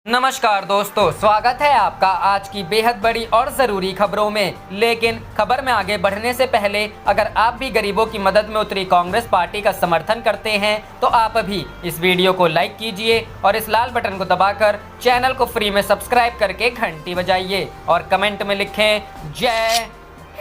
नमस्कार दोस्तों, स्वागत है आपका आज की बेहद बड़ी और ज़रूरी खबरों में। लेकिन खबर में आगे बढ़ने से पहले अगर आप भी गरीबों की मदद में उतरी कांग्रेस पार्टी का समर्थन करते हैं तो आप भी इस वीडियो को लाइक कीजिए और इस लाल बटन को दबाकर चैनल को फ्री में सब्सक्राइब करके घंटी बजाइए और कमेंट में लिखें जय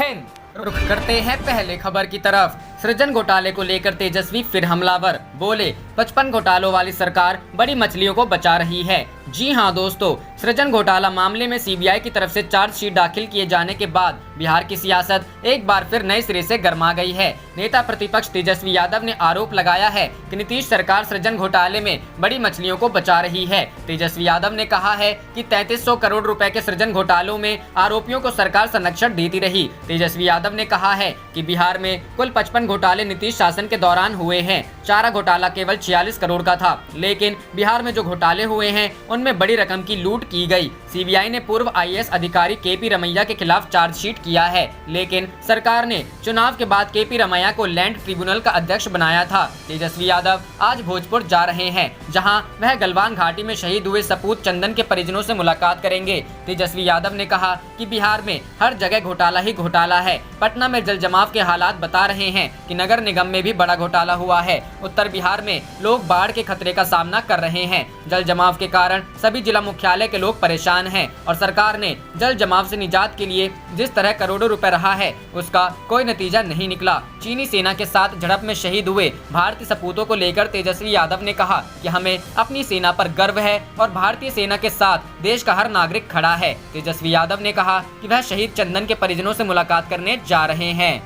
हिंद। रुख करते हैं पहले खबर की तरफ। सृजन घोटाले को लेकर तेजस्वी फिर हमलावर, बोले 55 घोटालों वाली सरकार बड़ी मछलियों को बचा रही है। जी हां दोस्तों, सृजन घोटाला मामले में सीबीआई की तरफ से चार्जशीट दाखिल किए जाने के बाद बिहार की सियासत एक बार फिर नए सिरे से गर्मा गई है। नेता प्रतिपक्ष तेजस्वी यादव ने आरोप लगाया है कि नीतीश सरकार सृजन घोटाले में बड़ी मछलियों को बचा रही है। तेजस्वी यादव ने कहा है कि 3300 करोड़ रुपए के सृजन घोटालों में आरोपियों को सरकार संरक्षण देती रही। तेजस्वी यादव ने कहा है कि बिहार में कुल 55 घोटाले नीतीश शासन के दौरान हुए हैं। चारा घोटाला केवल 46 करोड़ का था, लेकिन बिहार में जो घोटाले हुए हैं उनमें बड़ी रकम की लूट की गई। सीबीआई ने पूर्व आईएएस अधिकारी केपी रमैया के खिलाफ चार्जशीट किया है, लेकिन सरकार ने चुनाव के बाद केपी रमैया को लैंड ट्रिब्यूनल का अध्यक्ष बनाया था। तेजस्वी यादव आज भोजपुर जा रहे हैं, जहां वह गलवान घाटी में शहीद हुए सपूत चंदन के परिजनों से मुलाकात करेंगे। तेजस्वी यादव ने कहा कि बिहार में हर जगह घोटाला ही घोटाला है। पटना में जल जमाव के हालात बता रहे हैं कि नगर निगम में भी बड़ा घोटाला हुआ है। उत्तर बिहार में लोग बाढ़ के खतरे का सामना कर रहे हैं। जल जमाव के कारण सभी जिला मुख्यालय के लोग परेशान हैं और सरकार ने जल जमाव से निजात के लिए जिस तरह करोड़ों रुपए रहा है उसका कोई नतीजा नहीं निकला। चीनी सेना के साथ झड़प में शहीद हुए भारतीय सपूतों को लेकर तेजस्वी यादव ने कहा कि हमें अपनी सेना पर गर्व है और भारतीय सेना के साथ देश का हर नागरिक खड़ा है। तेजस्वी यादव ने कहा कि वह शहीद चंदन के परिजनों से मुलाकात करने जा रहे हैं।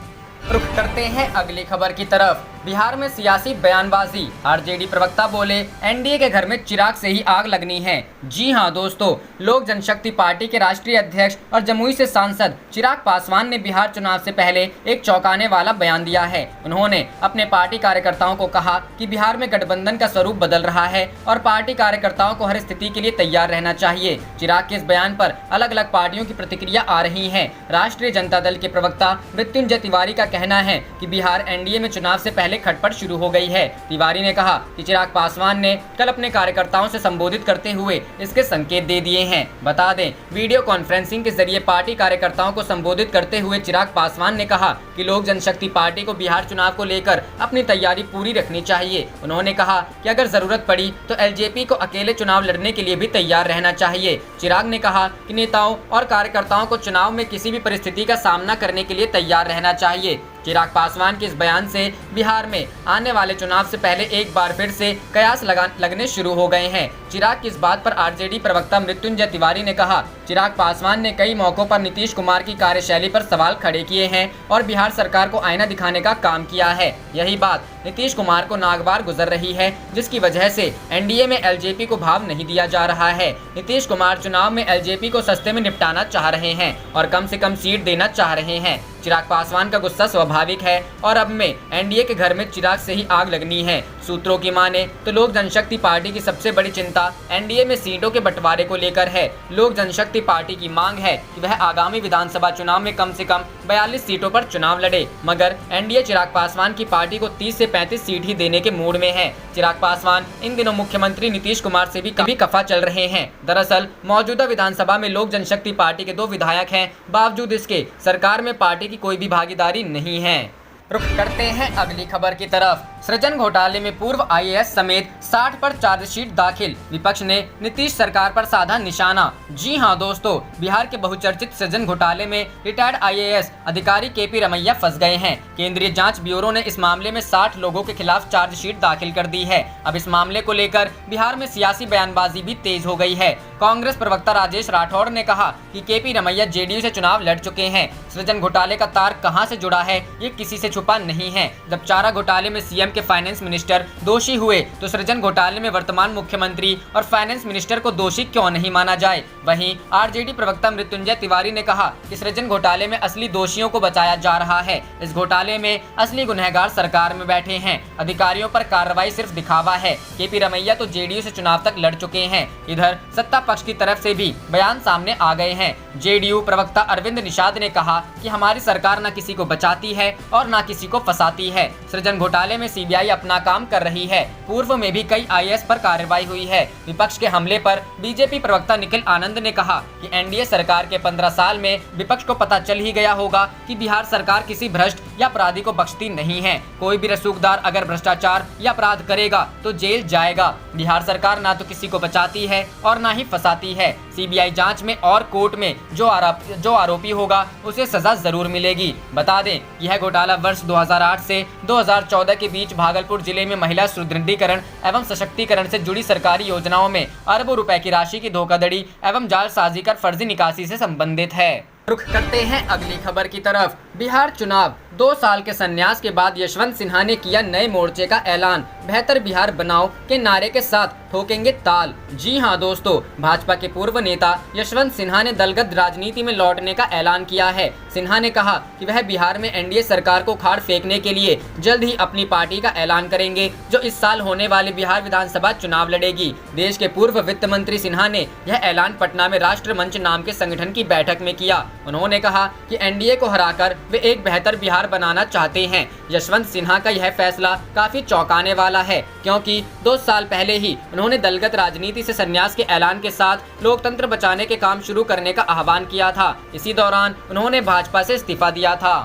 रुख करते हैं अगली खबर की तरफ। बिहार में सियासी बयानबाजी, आरजेडी प्रवक्ता बोले एनडीए के घर में चिराग से ही आग लगनी है। जी हां दोस्तों, लोक जनशक्ति पार्टी के राष्ट्रीय अध्यक्ष और जमुई से सांसद चिराग पासवान ने बिहार चुनाव से पहले एक चौंकाने वाला बयान दिया है। उन्होंने अपने पार्टी कार्यकर्ताओं को कहा कि बिहार में गठबंधन का स्वरूप बदल रहा है और पार्टी कार्यकर्ताओं को हर स्थिति के लिए तैयार रहना चाहिए। चिराग के इस बयान पर अलग अलग पार्टियों की प्रतिक्रिया आ रही है। राष्ट्रीय जनता दल के प्रवक्ता मृत्युंजय तिवारी का कहना है कि बिहार एनडीए में चुनाव से पहले खटपट शुरू हो गई है। तिवारी ने कहा कि चिराग पासवान ने कल अपने कार्यकर्ताओं से संबोधित करते हुए इसके संकेत दे दिए हैं। बता दें, वीडियो कॉन्फ्रेंसिंग के जरिए पार्टी कार्यकर्ताओं को संबोधित करते हुए चिराग पासवान ने कहा कि लोक जनशक्ति पार्टी को बिहार चुनाव को लेकर अपनी तैयारी पूरी रखनी चाहिए। उन्होंने कहा कि अगर जरूरत पड़ी तो एलजेपी को अकेले चुनाव लड़ने के लिए भी तैयार रहना चाहिए। चिराग ने कहा कि नेताओं और कार्यकर्ताओं को चुनाव में किसी भी परिस्थिति का सामना करने के लिए तैयार रहना चाहिए। चिराग पासवान के इस बयान से बिहार में आने वाले चुनाव से पहले एक बार फिर से कयास लगने शुरू हो गए हैं। चिराग की इस बात पर आरजेडी प्रवक्ता मृत्युंजय तिवारी ने कहा, चिराग पासवान ने कई मौकों पर नीतीश कुमार की कार्यशैली पर सवाल खड़े किए हैं और बिहार सरकार को आईना दिखाने का काम किया है। यही बात नीतीश कुमार को नागवार गुजर रही है, जिसकी वजह से एनडीए में एलजेपी को भाव नहीं दिया जा रहा है। नीतीश कुमार चुनाव में एलजेपी को सस्ते में निपटाना चाह रहे हैं और कम से कम सीट देना चाह रहे हैं। चिराग पासवान का गुस्सा स्वाभाविक है और अब में एनडीए के घर में चिराग से ही आग लगनी है। सूत्रों की माने तो लोक जनशक्ति पार्टी की सबसे बड़ी चिंता एनडीए में सीटों के बंटवारे को लेकर है। लोक जनशक्ति पार्टी की मांग है कि वह आगामी विधानसभा चुनाव में कम से कम 42 सीटों पर चुनाव लड़े, मगर एनडीए चिराग पासवान की पार्टी को 30 से 35 सीट ही देने के मूड में है। चिराग पासवान इन दिनों मुख्यमंत्री नीतीश कुमार से भी कभी कफा चल रहे हैं। दरअसल मौजूदा विधानसभा में लोक जनशक्ति पार्टी के 2 विधायक हैं, बावजूद इसके सरकार में पार्टी की कोई भी भागीदारी नहीं है। रुख करते हैं अगली खबर की तरफ। सृजन घोटाले में पूर्व आईएएस समेत 60 पर चार्जशीट दाखिल, विपक्ष ने नीतीश सरकार पर साधा निशाना। जी हां दोस्तों, बिहार के बहुचर्चित सृजन घोटाले में रिटायर्ड आईएएस अधिकारी केपी रमैया फंस गए हैं। केंद्रीय जांच ब्यूरो ने इस मामले में 60 लोगों के खिलाफ चार्जशीट दाखिल कर दी है। अब इस मामले को लेकर बिहार में सियासी बयानबाजी भी तेज हो गई है। कांग्रेस प्रवक्ता राजेश राठौड़ ने कहा कि केपी रमैया जेडीयू से चुनाव लड़ चुके हैं। सृजन घोटाले का तार कहां से जुड़ा है ये किसी से छुपा नहीं है। जब चारा घोटाले में सीएम के फाइनेंस मिनिस्टर दोषी हुए तो सृजन घोटाले में वर्तमान मुख्यमंत्री और फाइनेंस मिनिस्टर को दोषी क्यों नहीं माना जाए। वहीं आरजेडी प्रवक्ता मृत्युंजय तिवारी ने कहा कि सृजन घोटाले में असली दोषियों को बचाया जा रहा है। इस घोटाले में असली गुनहगार सरकार में बैठे हैं। अधिकारियों पर कार्रवाई सिर्फ दिखावा है। केपी रमैया तो जेडीयू से चुनाव तक लड़ चुके हैं। इधर सत्ता पक्ष की तरफ से भी बयान सामने आ गए हैं। जेडीयू प्रवक्ता अरविंद निषाद ने कहा कि हमारी सरकार न किसी को बचाती है और न किसी को फंसाती है। सृजन घोटाले में सीबीआई अपना काम कर रही है। पूर्व में भी कई आईएएस पर कार्रवाई हुई है। विपक्ष के हमले पर बीजेपी प्रवक्ता निखिल आनंद ने कहा कि एनडीए सरकार के 15 साल में विपक्ष को पता चल ही गया होगा कि बिहार सरकार किसी भ्रष्ट या अपराधी को बख्शती नहीं है। कोई भी रसूखदार अगर भ्रष्टाचार या अपराध करेगा तो जेल जाएगा। बिहार सरकार ना तो किसी को बचाती है और ना ही फंसाती है। सीबीआई जांच में और कोर्ट में जो आरोपी होगा उसे सजा जरूर मिलेगी। बता दें यह घोटाला वर्ष 2008 से 2014 के बीच भागलपुर जिले में महिला सुदृढ़ीकरण एवं सशक्तिकरण से जुड़ी सरकारी योजनाओं में अरबों रुपए की राशि की धोखाधड़ी एवं जालसाजी कर फर्जी निकासी से संबंधित है। रुख करते हैं अगली खबर की तरफ। बिहार चुनाव 2 साल के संन्यास के बाद यशवंत सिन्हा ने किया नए मोर्चे का ऐलान। बेहतर बिहार बनाओ के नारे के साथ ठोकेंगे ताल। जी हां दोस्तों, भाजपा के पूर्व नेता यशवंत सिन्हा ने दलगत राजनीति में लौटने का ऐलान किया है। सिन्हा ने कहा कि वह बिहार में एनडीए सरकार को उखाड़ फेंकने के लिए जल्द ही अपनी पार्टी का ऐलान करेंगे, जो इस साल होने वाले बिहार विधानसभा चुनाव लड़ेगी। देश के पूर्व वित्त मंत्री सिन्हा ने यह ऐलान पटना में राष्ट्रमंच नाम के संगठन की बैठक में किया। उन्होंने कहा कि एनडीए को हराकर वे एक बेहतर बिहार बनाना चाहते हैं। यशवंत सिन्हा का यह फैसला काफी चौंकाने वाला है, क्योंकि 2 साल पहले ही उन्होंने दलगत राजनीति से संन्यास के ऐलान के साथ लोकतंत्र बचाने के काम शुरू करने का आह्वान किया था। इसी दौरान उन्होंने भाजपा से इस्तीफा दिया था।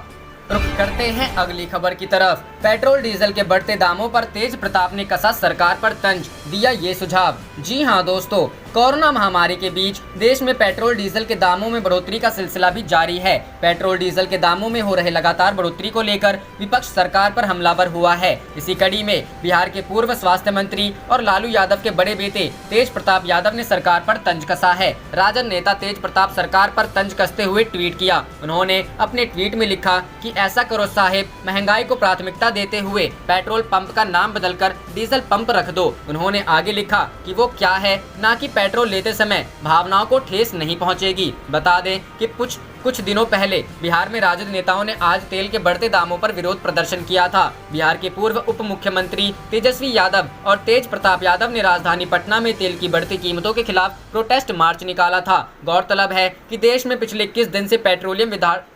रुख करते हैं अगली खबर की तरफ। पेट्रोल डीजल के बढ़ते दामों पर तेज प्रताप ने कसा सरकार पर तंज, दिया ये सुझाव। जी हां दोस्तों, कोरोना महामारी के बीच देश में पेट्रोल डीजल के दामों में बढ़ोतरी का सिलसिला भी जारी है। पेट्रोल डीजल के दामों में हो रहे लगातार बढ़ोतरी को लेकर विपक्ष सरकार पर हमलावर हुआ है। इसी कड़ी में बिहार के पूर्व स्वास्थ्य मंत्री और लालू यादव के बड़े बेटे तेज प्रताप यादव ने सरकार पर तंज कसा है। राजद नेता तेज प्रताप सरकार पर तंज कसते हुए ट्वीट किया। उन्होंने अपने ट्वीट में लिखा कि ऐसा करो साहेब, महंगाई को प्राथमिकता देते हुए पेट्रोल पंप का नाम बदलकर डीजल पंप रख दो। उन्होंने आगे लिखा कि वो क्या है, ना कि पेट्रोल लेते समय भावनाओं को ठेस नहीं पहुंचेगी। बता दें कि कुछ दिनों पहले बिहार में राजद नेताओं ने आज तेल के बढ़ते दामों पर विरोध प्रदर्शन किया था। बिहार के पूर्व उप मुख्यमंत्री तेजस्वी यादव और तेज प्रताप यादव ने राजधानी पटना में तेल की बढ़ती कीमतों के खिलाफ प्रोटेस्ट मार्च निकाला था। गौरतलब है कि देश में पिछले 21 दिन से पेट्रोलियम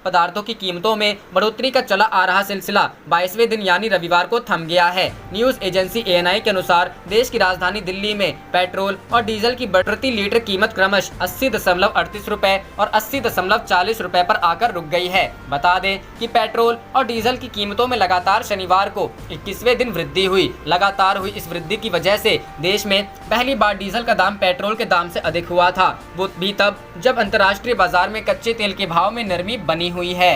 पदार्थों की कीमतों में बढ़ोतरी का चला आ रहा सिलसिला 22वें दिन यानी रविवार को थम गया है। न्यूज एजेंसी ANI के अनुसार देश की राजधानी दिल्ली में पेट्रोल और डीजल की प्रति लीटर कीमत क्रमशः 80.38 रुपए और 80.40 रुपए पर आकर रुक गई है। बता दें कि पेट्रोल और डीजल की कीमतों में लगातार शनिवार को 21वें दिन वृद्धि हुई। लगातार हुई इस वृद्धि की वजह से देश में पहली बार डीजल का दाम पेट्रोल के दाम से अधिक हुआ था, वो भी तब जब अंतर्राष्ट्रीय बाजार में कच्चे तेल के भाव में नरमी बनी हुई है।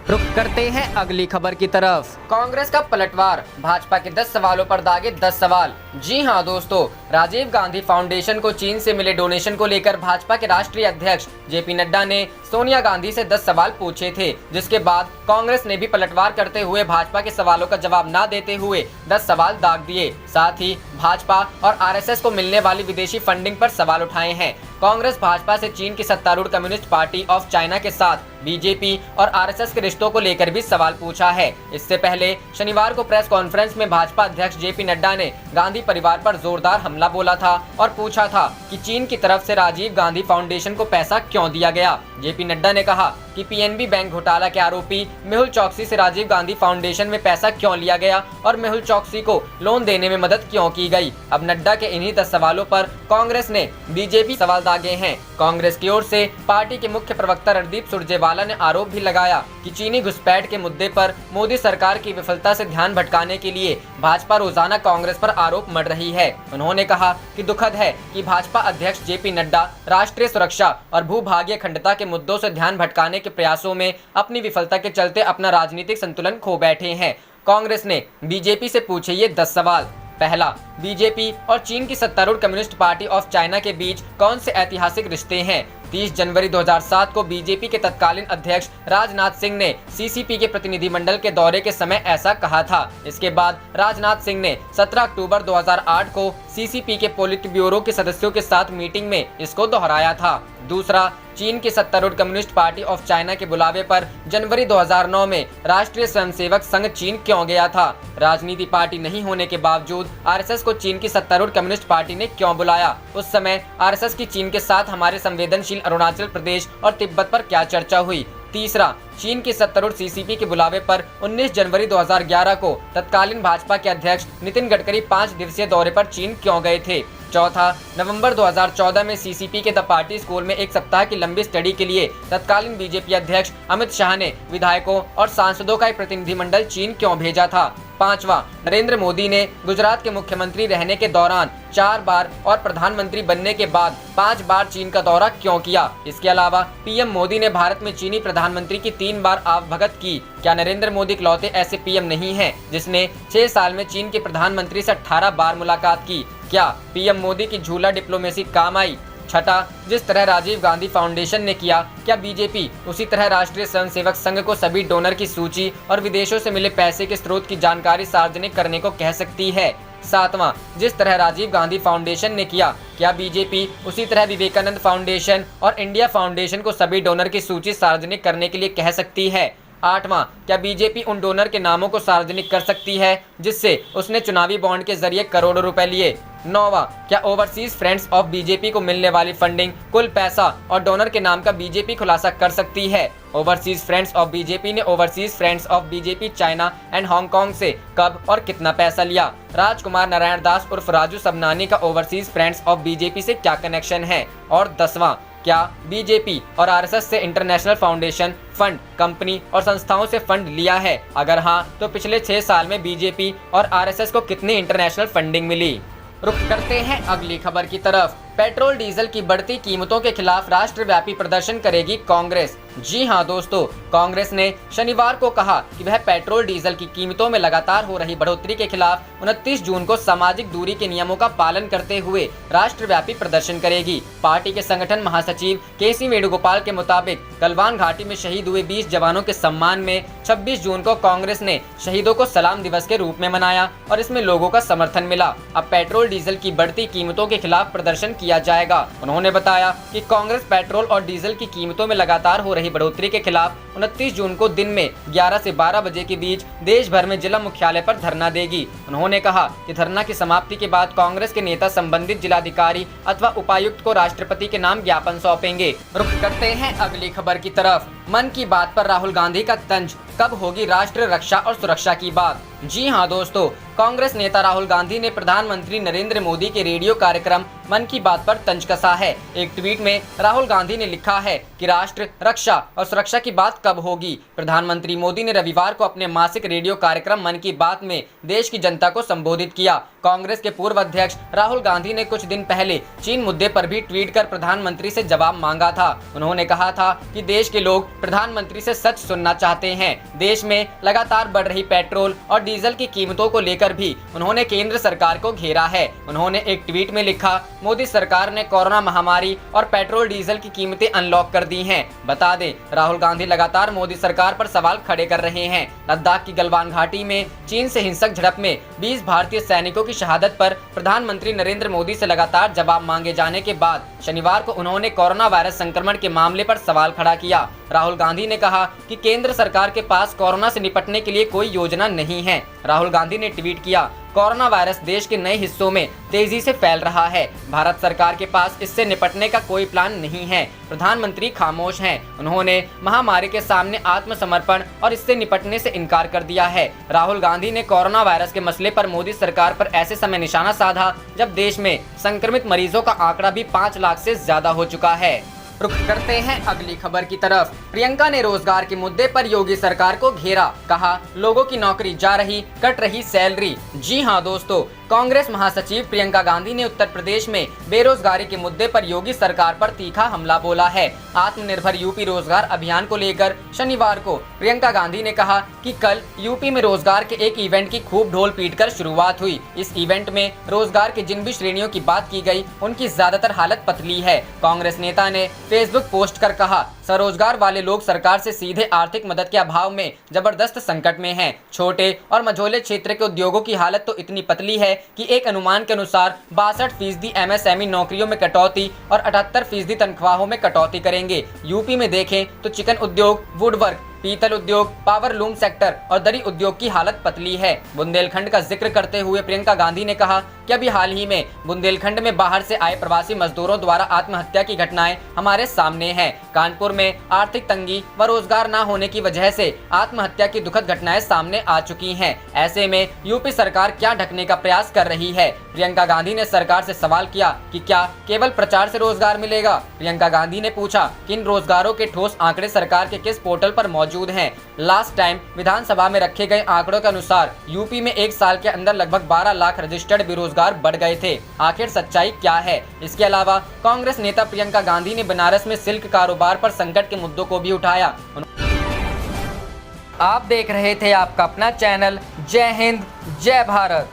रुख करते हैं अगली खबर की तरफ। कांग्रेस का पलटवार, भाजपा के 10 सवालों पर दागे 10 सवाल। जी हां दोस्तों, राजीव गांधी फाउंडेशन को चीन से मिले डोनेशन को लेकर भाजपा के राष्ट्रीय अध्यक्ष JP नड्डा ने सोनिया गांधी से 10 सवाल पूछे थे, जिसके बाद कांग्रेस ने भी पलटवार करते हुए भाजपा के सवालों का जवाब न देते हुए 10 सवाल दाग दिए। साथ ही भाजपा और RSS को मिलने वाली विदेशी फंडिंग पर सवाल उठाए हैं। कांग्रेस भाजपा से चीन की सत्तारूढ़ कम्युनिस्ट पार्टी ऑफ चाइना के साथ बीजेपी और RSS के रिश्तों को लेकर भी सवाल पूछा है। इससे पहले शनिवार को प्रेस कॉन्फ्रेंस में भाजपा अध्यक्ष JP नड्डा ने गांधी परिवार पर जोरदार हमला बोला था और पूछा था कि चीन की तरफ से राजीव गांधी फाउंडेशन को पैसा क्यों दिया गया। JP नड्डा ने कहा कि PNB बैंक घोटाला के आरोपी मेहुल चौकसी से राजीव गांधी फाउंडेशन में पैसा क्यों लिया गया और मेहुल चौकसी को लोन देने में मदद क्यों की गई। अब नड्डा के इन्हीं 10 सवालों पर कांग्रेस ने बीजेपी सवाल दागे हैं। कांग्रेस की ओर से पार्टी के मुख्य प्रवक्ता रणदीप सुरजेवाला ने आरोप भी लगाया कि चीनी घुसपैठ के मुद्दे पर मोदी सरकार की विफलता से ध्यान भटकाने के लिए भाजपा रोजाना कांग्रेस पर आरोप मढ़ रही है। उन्होंने कहा कि दुखद है कि भाजपा अध्यक्ष JP नड्डा राष्ट्रीय सुरक्षा और भूभागीय अखंडता के मुद्दों से ध्यान भटकाने के प्रयासों में अपनी विफलता के चलते अपना राजनीतिक संतुलन खो बैठे हैं। कांग्रेस ने बीजेपी से पूछे ये 10 सवाल। पहला, बीजेपी और चीन की सत्तारूढ़ कम्युनिस्ट पार्टी ऑफ चाइना के बीच कौन से ऐतिहासिक रिश्ते हैं। 30 जनवरी 2007 को बीजेपी के तत्कालीन अध्यक्ष राजनाथ सिंह ने CCP के प्रतिनिधिमंडल के दौरे के समय ऐसा कहा था। इसके बाद राजनाथ सिंह ने 17 अक्टूबर 2008 को CCP के पोलित ब्यूरो के सदस्यों के साथ मीटिंग में इसको दोहराया था। दूसरा, चीन की सत्तारूढ़ कम्युनिस्ट पार्टी ऑफ चाइना के बुलावे पर जनवरी 2009 में राष्ट्रीय स्वयंसेवक संघ चीन क्यों गया था। राजनीति पार्टी नहीं होने के बावजूद RSS को चीन की सत्तारूढ़ कम्युनिस्ट पार्टी ने क्यों बुलाया। उस समय RSS की चीन के साथ हमारे संवेदनशील अरुणाचल प्रदेश और तिब्बत पर क्या चर्चा हुई। तीसरा, चीन की सत्तारूढ़ सीसीपी के बुलावे पर 19 जनवरी 2011 को तत्कालीन भाजपा के अध्यक्ष नितिन गडकरी 5 दिवसीय दौरे पर चीन क्यों गए थे। चौथा, नवंबर 2014 में सीसीपी के द पार्टी स्कूल में एक सप्ताह की लंबी स्टडी के लिए तत्कालीन बीजेपी अध्यक्ष अमित शाह ने विधायकों और सांसदों का एक प्रतिनिधिमंडल चीन क्यों भेजा था। पांचवा, नरेंद्र मोदी ने गुजरात के मुख्यमंत्री रहने के दौरान 4 बार और प्रधानमंत्री बनने के बाद 5 बार चीन का दौरा क्यों किया। इसके अलावा पीएम मोदी ने भारत में चीनी प्रधानमंत्री की 3 बार आवभगत की। क्या नरेंद्र मोदी इकलौते ऐसे पीएम नहीं हैं जिसने 6 साल में चीन के प्रधानमंत्री से 18 बार मुलाकात की। क्या पीएम मोदी की झूला डिप्लोमेसी काम आई। छठा, जिस तरह राजीव गांधी फाउंडेशन ने किया, क्या बीजेपी उसी तरह राष्ट्रीय स्वयंसेवक संघ को सभी डोनर की सूची और विदेशों से मिले पैसे के स्रोत की जानकारी सार्वजनिक करने को कह सकती है। सातवां, जिस तरह राजीव गांधी फाउंडेशन ने किया, क्या बीजेपी उसी तरह विवेकानंद फाउंडेशन और इंडिया फाउंडेशन को सभी डोनर की सूची सार्वजनिक करने के लिए कह सकती है। आठवां, क्या बीजेपी उन डोनर के नामों को सार्वजनिक कर सकती है जिससे उसने चुनावी बॉन्ड के जरिए करोड़ों रुपए लिए। नौवां, क्या ओवरसीज फ्रेंड्स ऑफ बीजेपी को मिलने वाली फंडिंग, कुल पैसा और डोनर के नाम का बीजेपी खुलासा कर सकती है। ओवरसीज फ्रेंड्स ऑफ बीजेपी ने overseas friends of BJP China and Hong Kong से कब और कितना पैसा लिया। राजकुमार नारायण दास उर्फ राजू सबनानी का ओवरसीज फ्रेंड्स ऑफ बीजेपी से क्या कनेक्शन है। और 10वां, क्या बीजेपी और आरएसएस से इंटरनेशनल फाउंडेशन, फंड, कंपनी और संस्थाओं से फंड लिया है। अगर हाँ, तो पिछले 6 साल में बीजेपी और आरएसएस को कितनी इंटरनेशनल फंडिंग मिली। रुख करते हैं अगली खबर की तरफ। पेट्रोल डीजल की बढ़ती कीमतों के खिलाफ राष्ट्रव्यापी प्रदर्शन करेगी कांग्रेस। जी हां दोस्तों, कांग्रेस ने शनिवार को कहा कि वह पेट्रोल डीजल की कीमतों में लगातार हो रही बढ़ोतरी के खिलाफ 29 जून को सामाजिक दूरी के नियमों का पालन करते हुए राष्ट्रव्यापी प्रदर्शन करेगी। पार्टी के संगठन महासचिव केसी वेणुगोपाल के मुताबिक गलवान घाटी में शहीद हुए 20 जवानों के सम्मान में 26 जून को कांग्रेस ने शहीदों को सलाम दिवस के रूप में मनाया और इसमें लोगों का समर्थन मिला। अब पेट्रोल डीजल की बढ़ती कीमतों के खिलाफ प्रदर्शन किया जाएगा। उन्होंने बताया कि कांग्रेस पेट्रोल और डीजल की कीमतों में लगातार हो रही बढ़ोतरी के खिलाफ 29 जून को दिन में 11 से 12 बजे के बीच देश भर में जिला मुख्यालय पर धरना देगी। उन्होंने कहा कि धरना की समाप्ति के बाद कांग्रेस के नेता संबंधित जिलाधिकारी अथवा उपायुक्त को राष्ट्रपति के नाम ज्ञापन सौंपेंगे। रुख करते हैं अगली खबर की तरफ। मन की बात पर राहुल गांधी का तंज, कब होगी राष्ट्र रक्षा और सुरक्षा की बात। जी हां दोस्तों, कांग्रेस नेता राहुल गांधी ने प्रधानमंत्री नरेंद्र मोदी के रेडियो कार्यक्रम मन की बात पर तंज कसा है। एक ट्वीट में राहुल गांधी ने लिखा है कि राष्ट्र रक्षा और सुरक्षा की बात कब होगी। प्रधानमंत्री मोदी ने रविवार को अपने मासिक रेडियो कार्यक्रम मन की बात में देश की जनता को संबोधित किया। कांग्रेस के पूर्व अध्यक्ष राहुल गांधी ने कुछ दिन पहले चीन मुद्दे पर भी ट्वीट कर प्रधानमंत्री से जवाब मांगा था। उन्होंने कहा था कि देश के लोग प्रधानमंत्री से सच सुनना चाहते हैं। देश में लगातार बढ़ रही पेट्रोल और डीजल की कीमतों को लेकर भी उन्होंने केंद्र सरकार को घेरा है। उन्होंने एक ट्वीट में लिखा, मोदी सरकार ने कोरोना महामारी और पेट्रोल डीजल की कीमतें अनलॉक कर दी हैं। बता दें, राहुल गांधी लगातार मोदी सरकार पर सवाल खड़े कर रहे हैं। लद्दाख की गलवान घाटी में चीन से हिंसक झड़प में 20 भारतीय सैनिकों की शहादत पर प्रधानमंत्री नरेंद्र मोदी से लगातार जवाब मांगे जाने के बाद शनिवार को उन्होंने कोरोना वायरस संक्रमण के मामले पर सवाल खड़ा किया। राहुल गांधी ने कहा कि केंद्र सरकार के पास कोरोना से निपटने के लिए कोई योजना नहीं है। राहुल गांधी ने ट्वीट किया, कोरोना वायरस देश के नए हिस्सों में तेजी से फैल रहा है। भारत सरकार के पास इससे निपटने का कोई प्लान नहीं है। प्रधानमंत्री खामोश हैं। उन्होंने महामारी के सामने आत्मसमर्पण और इससे निपटने से इनकार कर दिया है। राहुल गांधी ने कोरोना वायरस के मसले पर मोदी सरकार पर ऐसे समय निशाना साधा जब देश में संक्रमित मरीजों का आंकड़ा भी 5 लाख से ज्यादा हो चुका है। रुख करते हैं अगली खबर की तरफ। प्रियंका ने रोजगार के मुद्दे पर योगी सरकार को घेरा, कहा लोगों की नौकरी जा रही, कट रही सैलरी। जी हां दोस्तों, कांग्रेस महासचिव प्रियंका गांधी ने उत्तर प्रदेश में बेरोजगारी के मुद्दे पर योगी सरकार पर तीखा हमला बोला है। आत्मनिर्भर यूपी रोजगार अभियान को लेकर शनिवार को प्रियंका गांधी ने कहा कि कल यूपी में रोजगार के एक इवेंट की खूब ढोल पीटकर शुरुआत हुई। इस इवेंट में रोजगार की जिन भी श्रेणियों की बात की गई, उनकी ज्यादातर हालत पतली है। कांग्रेस नेता ने फेसबुक पोस्ट कर कहा, स्वरोजगार वाले लोग सरकार से सीधे आर्थिक मदद के अभाव में जबरदस्त संकट में हैं। छोटे और मझोले क्षेत्र के उद्योगों की हालत तो इतनी पतली है कि एक अनुमान के अनुसार 62% एमएसएमई नौकरियों में कटौती और 78% तनख्वाहों में कटौती करेंगे। यूपी में देखें तो चिकन उद्योग, वुडवर्क, पीतल उद्योग, पावर लूम सेक्टर और दरी उद्योग की हालत पतली है। बुंदेलखंड का जिक्र करते हुए प्रियंका गांधी ने कहा कि अभी हाल ही में बुंदेलखंड में बाहर से आए प्रवासी मजदूरों द्वारा आत्महत्या की घटनाएं हमारे सामने हैं। कानपुर में आर्थिक तंगी व रोजगार न होने की वजह से आत्महत्या की दुखद घटनाएं सामने आ चुकी हैं। ऐसे में यूपी सरकार क्या ढकने का प्रयास कर रही है? प्रियंका गांधी ने सरकार से सवाल किया कि क्या केवल प्रचार से रोजगार मिलेगा? प्रियंका गांधी ने पूछा कि इन रोजगारों के ठोस आंकड़े सरकार के किस पोर्टल पर मौजूद हैं? लास्ट टाइम विधानसभा में रखे गए आंकड़ों के अनुसार यूपी में एक साल के अंदर लगभग 12 लाख रजिस्टर्ड बेरोजगार बढ़ गए थे। आखिर सच्चाई क्या है? इसके अलावा कांग्रेस नेता प्रियंका गांधी ने बनारस में सिल्क कारोबार पर संकट के मुद्दों को भी उठाया। आप देख रहे थे आपका अपना चैनल जय हिंद जय भारत।